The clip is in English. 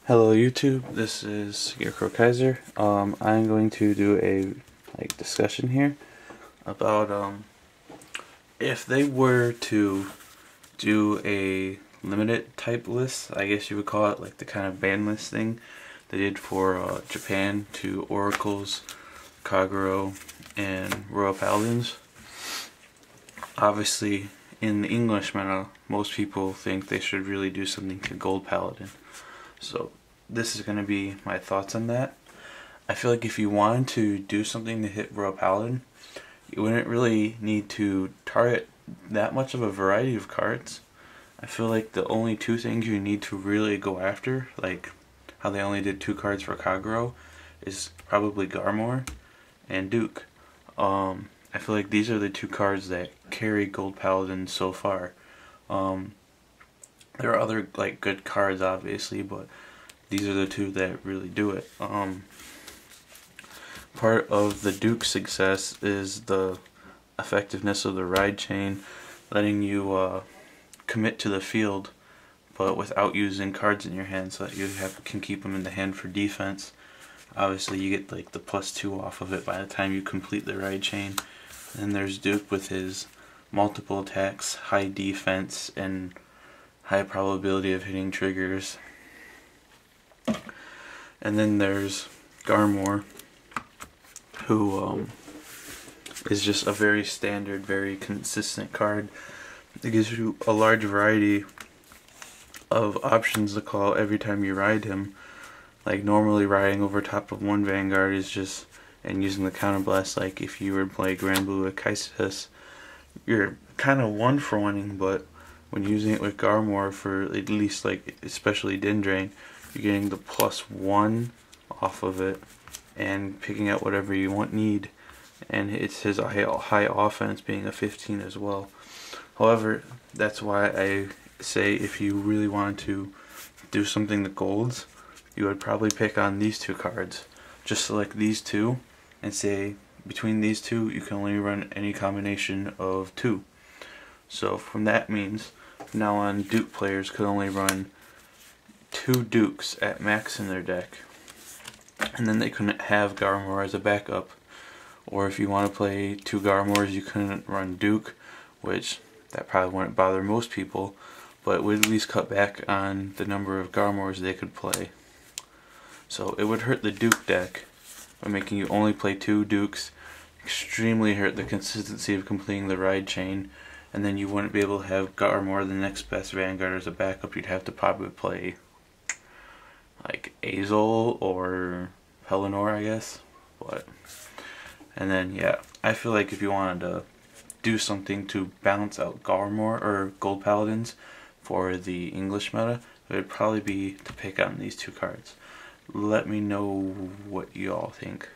Hello YouTube, this is Scarecrow Kaiser. I'm going to do a discussion here about if they were to do a limited type list, I guess you would call it, like the kind of ban list thing they did for Japan to Oracles, Kagero, and Royal Paladins. Obviously, in the English meta, most people think they should really do something to Gold Paladin. So this is going to be my thoughts on that. I feel like if you wanted to do something to hit Royal Paladin, you wouldn't really need to target that much of a variety of cards. I feel like the only two things you need to really go after, like how they only did 2 cards for Kagero, is probably Garmor and Duke. I feel like these are the 2 cards that carry Gold Paladin so far. There are other good cards obviously, but these are the 2 that really do it. Part of the Duke success is the effectiveness of the ride chain, letting you commit to the field but without using cards in your hand, so that you can keep them in the hand for defense. Obviously you get the +2 off of it by the time you complete the ride chain. And there's Duke with his multiple attacks, high defense, and high probability of hitting triggers. And then there's Garmor, who is just a very standard, very consistent card. It gives you a large variety of options to call every time you ride him. Like normally riding over top of 1 Vanguard is just, and using the counterblast, like if you were to play Grand Blue with Kaisis, you're kind of 1-for-1ing, but when using it with Garmor for at least especially Dindrain, you're getting the +1 off of it and picking out whatever you need, and it's his high offense being a 15 as well. However, that's why I say if you really wanted to do something to golds, you would probably pick on these 2 cards. Just select these 2 and say between these 2 you can only run any combination of 2. So from that means now on Duke players could only run 2 Dukes at max in their deck, and then they couldn't have Garmor as a backup. Or if you want to play 2 Garmors, you couldn't run Duke, which that probably wouldn't bother most people, but it would at least cut back on the number of Garmors they could play. So it would hurt the Duke deck by making you only play 2 Dukes, extremely hurt the consistency of completing the ride chain, and then you wouldn't be able to have Garmor, the next best Vanguard, as a backup. You'd have to probably play Azul or Pelennor, I guess. And then yeah, I feel like if you wanted to do something to balance out Garmor or Gold Paladins for the English meta, it would probably be to pick on these 2 cards. Let me know what you all think.